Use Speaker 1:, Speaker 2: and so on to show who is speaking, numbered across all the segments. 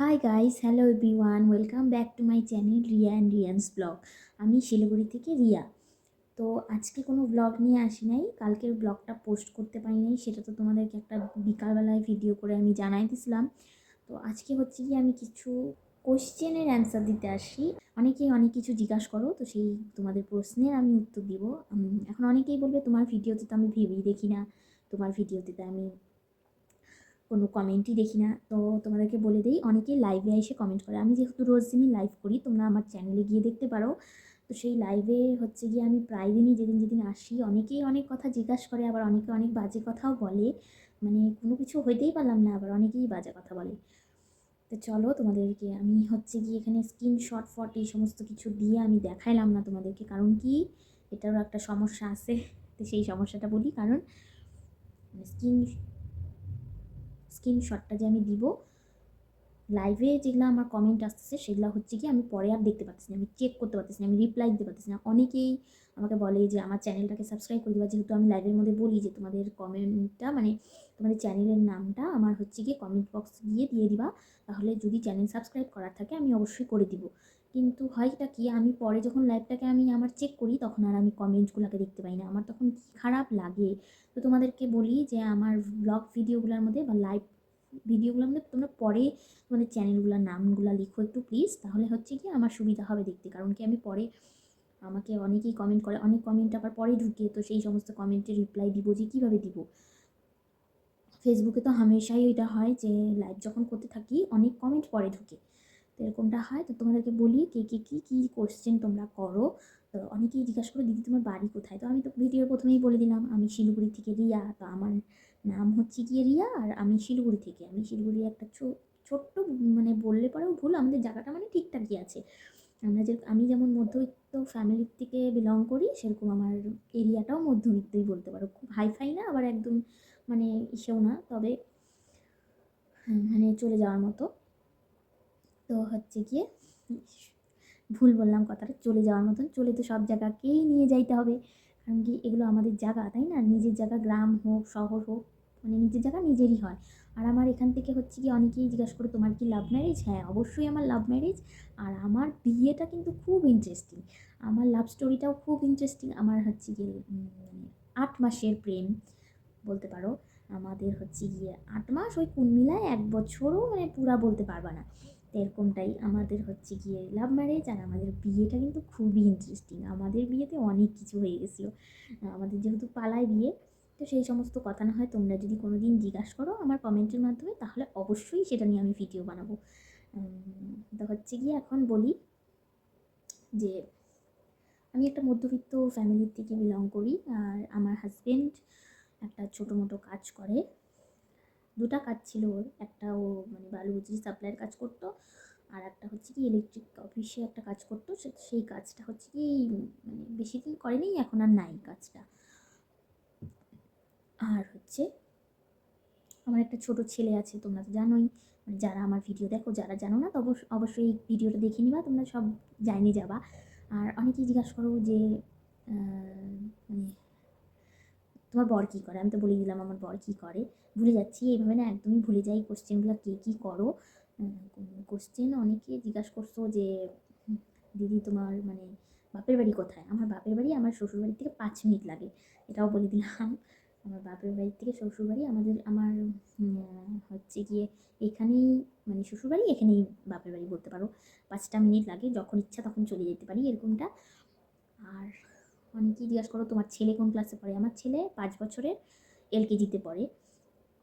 Speaker 1: High guys, hello everyone, welcome back to my channel Riya and Riyan's blog. আমি শিলিগুড়ি থেকে রিয়া। তো আজকে কোনো ব্লগ নিয়ে আসি নাই, কালকের ব্লগটা পোস্ট করতে পারি নাই, সেটা তো তোমাদেরকে একটা বিকালবেলায় ভিডিও করে আমি জানাই দিছিলাম। তো আজকে হচ্ছে কি আমি কিছু কোশ্চেনের অ্যান্সার দিতে আসি। অনেকেই অনেক কিছু জিজ্ঞাসা করো, তো সেই তোমাদের প্রশ্নের আমি উত্তর দিব। এখন অনেকেই বলবে তোমার ভিডিওতে তো আমি ভেবেই দেখি না, তোমার ভিডিওতে তো আমি কোনো কমেন্টই দেখি না। তো তোমাদেরকে বলে দিই, অনেকেই লাইভে এসে কমেন্ট করে। আমি যেহেতু রোজ দিনই লাইভ করি, তোমরা আমার চ্যানেলে গিয়ে দেখতে পারো। তো সেই লাইভে হচ্ছে গিয়ে আমি প্রায় দিনই যেদিন যেদিন আসি, অনেকেই অনেক কথা জিজ্ঞাসা করে, আবার অনেকে অনেক বাজে কথাও বলে। মানে কোনো কিছু হইতেই পারলাম না, আবার অনেকেই বাজে কথা বলে। তো চলো তোমাদেরকে আমি হচ্ছে গিয়ে এখানে স্ক্রিনশট ফট এই সমস্ত কিছু দিয়ে আমি দেখাইলাম না তোমাদেরকে, কারণ কি এটারও একটা সমস্যা আছে। তো সেই সমস্যাটা বলি, কারণ স্ক্রিনশটটা যে আমি দিব, লাইভে যেগুলো আমার কমেন্ট আসতেছে সেগুলো হচ্ছে কি আমি পরে আর দেখতে পাচ্ছি না, আমি চেক করতে পারতেছি না, আমি রিপ্লাই দিতে পারতেছি না। অনেকেই আমাকে বলে যে আমার চ্যানেলটাকে সাবস্ক্রাইব করে দিবা, যেহেতু আমি লাইভের মধ্যে বলি যে তোমাদের কমেন্টটা মানে তোমাদের চ্যানেলের নামটা আমার হচ্ছে গিয়ে কমেন্ট বক্স গিয়ে দিয়ে দিবা, তাহলে যদি চ্যানেল সাবস্ক্রাইব করার থাকে আমি অবশ্যই করে দিব। কিন্তু হয়টা কি, আমি পরে যখন লাইভটাকে আমি আমার চেক করি তখন আর আমি কমেন্টগুলোকে দেখতে পাই না, আমার তখন কি খারাপ লাগে। তো তোমাদেরকে বলি যে আমার ব্লগ ভিডিওগুলোর মধ্যে বা লাইভ ভিডিওগুলোর মধ্যে তোমরা পরে তোমাদের চ্যানেলগুলোর নামগুলো লিখো একটু প্লিজ, তাহলে হচ্ছে কি আমার সুবিধা হবে দেখতে। কারণ কি আমি পরে আমাকে অনেকেই কমেন্ট করে, অনেক কমেন্ট আবার পরে ঢুকে, তো সেই সমস্ত কমেন্টে রিপ্লাই দিব যে কীভাবে দিব। ফেসবুকে তো হামেশাই ওইটা হয় যে লাইভ যখন করতে থাকি অনেক কমেন্ট পরে ঢুকে, তো এরকমটা হয়। তো তোমাদেরকে বলি কে কে কী কী কোশ্চেন তোমরা করো। তো অনেকেই জিজ্ঞাসা করো দিদি তোমার বাড়ি কোথায়, তো আমি তো ভিডিওর প্রথমেই বলে দিলাম আমি শিলিগুড়ি থেকে রিয়া। তো আমার নাম হচ্ছে গিয়ে রিয়া, আর আমি শিলিগুড়ি থেকে, আমি শিলিগুড়ি একটা ছোট্ট মানে বললে পরেও ভুল, আমাদের জায়গাটা মানে ঠিকঠাকই আছে। আমি যেমন মধ্যবিত্ত ফ্যামিলির থেকে বিলং করি, সেরকম আমার এরিয়াটাও মধ্যবিত্তই বলতে পারো, খুব হাইফাই না আবার একদম মানে ইসেও না, তবে মানে চলে যাওয়ার মতো। তো হচ্ছে গিয়ে ভুল বললাম কথাটা, চলে যাওয়ার মতন, চলে তো সব জায়গাকেই নিয়ে যাইতে হবে, কারণ কি এগুলো আমাদের জায়গা, তাই না? নিজের জায়গা, গ্রাম হোক শহর হোক, মানে নিজের জায়গা নিজেরই হয়। আর আমার এখান থেকে হচ্ছে কি অনেকেই জিজ্ঞাসা করে তোমার কি লাভ ম্যারেজ? হ্যাঁ, অবশ্যই আমার লাভ ম্যারেজ। আর আমার বিয়েটা কিন্তু খুব ইন্টারেস্টিং, আমার লাভ স্টোরিটাও খুব ইন্টারেস্টিং। আমার হচ্ছে গিয়ে মানে 8 মাসের প্রেম বলতে পারো। আমাদের হচ্ছে গিয়ে 8 মাস, ওই কোন মিলায় 1 বছরও মানে পুরা বলতে পারবা না। তো এরকমটাই আমাদের হচ্ছে গিয়ে লাভ ম্যারেজ। আর আমাদের বিয়েটা কিন্তু খুবই ইন্টারেস্টিং, আমাদের বিয়েতে অনেক কিছু হয়ে গেছিলো। আমাদের যেহেতু পালায় বিয়ে, তো সেই সমস্ত কথা না হয় তোমরা যদি কোনো দিন জিজ্ঞাসা করো আমার কমেন্টের মাধ্যমে, তাহলে অবশ্যই সেটা নিয়ে আমি ভিডিও বানাবো। তো হচ্ছে গিয়ে এখন বলি যে আমি একটা মধ্যবিত্ত ফ্যামিলির থেকে বিলং করি, আর আমার হাজবেন্ড একটা ছোটো মোটো কাজ করে। দুটা কাজ ছিল ওর, একটা ও মানে বালুচরি সাপ্লাইয়ের কাজ করতো, আর একটা হচ্ছে কি ইলেকট্রিক অফিসে একটা কাজ করতো। সেই কাজটা হচ্ছে কি মানে বেশি দিন করেনি, এখন আর নাই কাজটা। আর হচ্ছে আমার একটা ছোট ছেলে আছে, তোমরা তো জানোই, মানে যারা আমার ভিডিও দেখো, যারা জানো না তো অবশ্যই এই ভিডিওটা দেখে নিবা, তোমরা সব জানিয়ে যাবা। আর অনেকেই জিজ্ঞাসা করো যে মানে তোমার বর কী করে, আমি তো বলে দিলাম আমার বর কী করে। ভুলে যাচ্ছি এইভাবে না, একদমই ভুলে যাই কোশ্চেনগুলো কে কী করো। কোশ্চেন অনেকে জিজ্ঞাসা করছো যে দিদি তোমার মানে বাপের বাড়ি কোথায়? আমার বাপের বাড়ি আমার শ্বশুরবাড়ির থেকে 5 মিনিট লাগে, এটাও বলে দিলাম। আমার বাপের বাড়ির থেকে শ্বশুরবাড়ি আমার হচ্ছে গিয়ে এখানেই, মানে শ্বশুরবাড়ি এখানেই বাপের বাড়ি বলতে পারো। 5টা মিনিট লাগে, যখন ইচ্ছা তখন চলে যেতে পারি এরকমটা। আর অনেকেই জিজ্ঞাসা করো তোমার ছেলে কোন ক্লাসে পড়ে? আমার ছেলে 5 বছরের, এলকেজিতে পড়ে।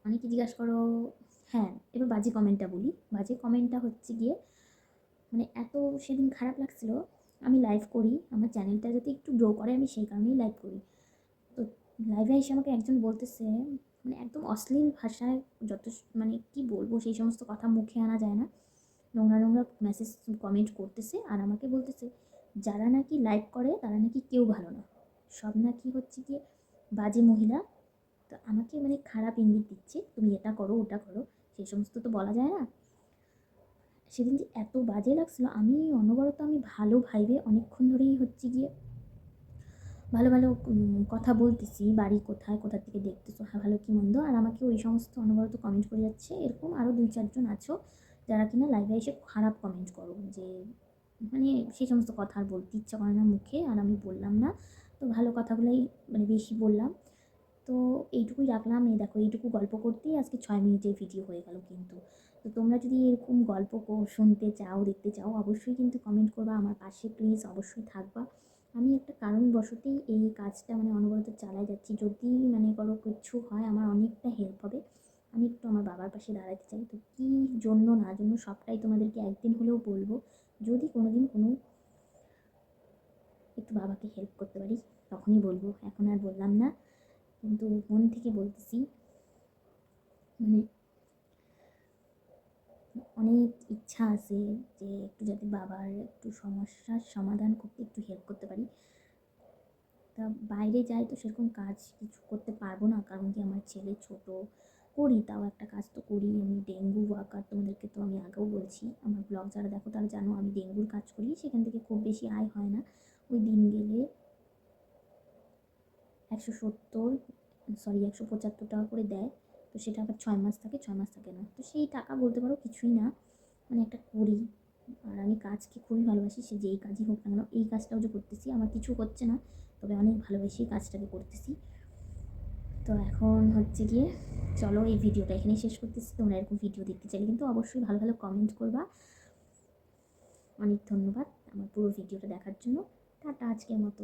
Speaker 1: অনেকে জিজ্ঞাসা করো, হ্যাঁ এবার বাজে কমেন্টটা বলি। বাজে কমেন্টটা হচ্ছে গিয়ে মানে এত সেদিন খারাপ লাগছিল, আমি লাইভ করি আমার চ্যানেলটা যাতে একটু গ্রো করে, আমি সেই কারণেই লাইভ করি। তো লাইভে এসে আমাকে একজন বলতেছে, মানে একদম অশ্লীল ভাষায়, যত মানে কি বলবো সেই সমস্ত কথা মুখে আনা যায় না, নোংরা নোংরা মেসেজ কমেন্ট করতেছে, আর আমাকে বলতেছে যারা নাকি লাইভ করে তারা নাকি কেউ ভালো না, সব নাকি হচ্ছে গিয়ে বাজে মহিলা। তো আমাকে মানে খারাপ ইঙ্গিত দিচ্ছে, তুমি এটা করো ওটা করো, সেই সমস্ত তো বলা যায় না। সেদিন যে এত বাজে লাগছিল, আমি অনবরত আমি ভালো ভাইবে অনেকক্ষণ ধরেই হচ্ছে গিয়ে ভালো ভালো কথা বলতেছি, বাড়ি কোথায়, কোথা থেকে দেখতেছো, হ্যাঁ ভালো কি মন্দ, আর আমাকে ওই সমস্ত অনবরত কমেন্ট করে যাচ্ছে। এরকম আরও 2-4 জন আছো যারা কিনা লাইভে এসে খারাপ কমেন্ট করো, যে মানে সেই সমস্ত কথা আর বলতে ইচ্ছা করে না মুখে, আর আমি বললাম না, তো ভালো কথাগুলোই মানে বেশি বললাম। তো এইটুকুই রাখলাম। এই দেখো, এইটুকু গল্প করতেই আজকে 6 মিনিটের ভিডিও হয়ে গেল কিন্তু। তো তোমরা যদি এরকম গল্প শুনতে চাও, দেখতে চাও, অবশ্যই কিন্তু কমেন্ট করবা, আমার পাশে প্লিজ অবশ্যই থাকবা। আমি একটা কারণবশতই এই কাজটা মানে অনবরত চালাই যাচ্ছি। যদি মানে করো কিছু হয়, আমার অনেকটা হেল্প হবে। আমি একটু আমার বাবার পাশে দাঁড়াতে চাই। তো কী জন্য না জন্য সবটাই তোমাদেরকে একদিন হলেও বলবো। যদি কোনোদিন একটু বাবাকে হেল্প করতে পারি তখনই বলবো, এখন আর বললাম না। কিন্তু মন থেকে বলতেছি, মানে অনেক ইচ্ছা আছে যে একটু যাতে বাবার একটু সমস্যার সমাধান করতে একটু হেল্প করতে পারি। তা বাইরে যাই তো সেরকম কাজ কিছু করতে পারবো না, কারণ কি আমার ছেলে ছোট। করি, তাও একটা কাজ তো করি। আমি ডেঙ্গু ওয়ার্কার, তোমাদেরকে তো আমি আগেও বলছি, আমার ব্লগ যারা দেখো তারা জানো আমি ডেঙ্গুর কাজ করি। সেখান থেকে খুব বেশি আয় হয় না, ওই দিন গেলে 175 টাকা করে দেয়। তো সেটা আবার 6 মাস থাকে, 6 মাস থাকে না। তো সেই টাকা বলতে পারো কিছুই না, মানে একটা করি। আর আমি কাজকে খুবই ভালোবাসি, সে যেই কাজই হোক না কেন। এই কাজটাও যে করতেছি, আমার কিছু হচ্ছে না, তবে অনেক ভালোবেসেই কাজটাকে করতেছি। তো এখন হচ্ছে গিয়ে চলো এই ভিডিওটা এখানেই শেষ করতেছি। তোমরা এরকম ভিডিও দেখতে চাইলে কিন্তু অবশ্যই ভালো ভালো কমেন্ট করবা। অনেক ধন্যবাদ আমার পুরো ভিডিওটা দেখার জন্য। টাটা আজকের মতো।